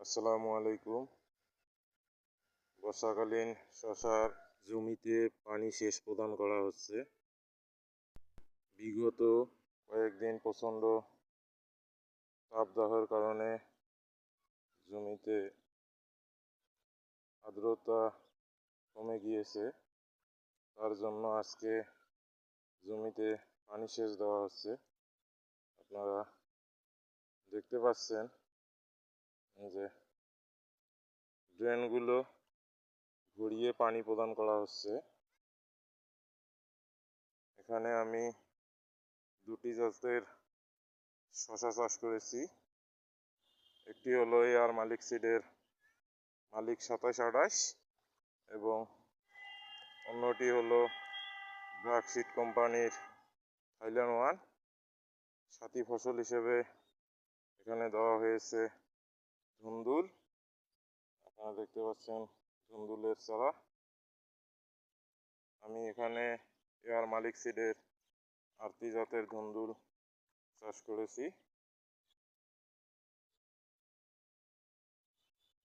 আসসালামু আলাইকুম। বর্ষাকালীন শশার জমিতে পানি সেচ প্রদান করা হচ্ছে। বিগত কয়েকদিন প্রচণ্ড তাপদাহের কারণে জমিতে আর্দ্রতা কমে গিয়েছে। তার জন্য আজকে জমিতে পানি সেচ দেওয়া হচ্ছে। আপনারা দেখতে পাচ্ছেন যে ড্রেনগুলো ঘুরিয়ে পানি প্রদান করা হচ্ছে। এখানে আমি দুটি জাতের শশা চাষ করেছি। একটি হলো এআর মালিক সিডের মালিক 2728 এবং অন্যটি হলো ব্র্যাক সিড কোম্পানির থাইল্যান্ড 1। সাথী ফসল হিসেবে এখানে দেওয়া হয়েছে ধুন্দুল। আপনারা দেখতে পাচ্ছেন ধুন্দুলের চারা। আমি এখানে এআর মালিক সিডের আরতি জাতের ধুন্দুল চাষ করেছি।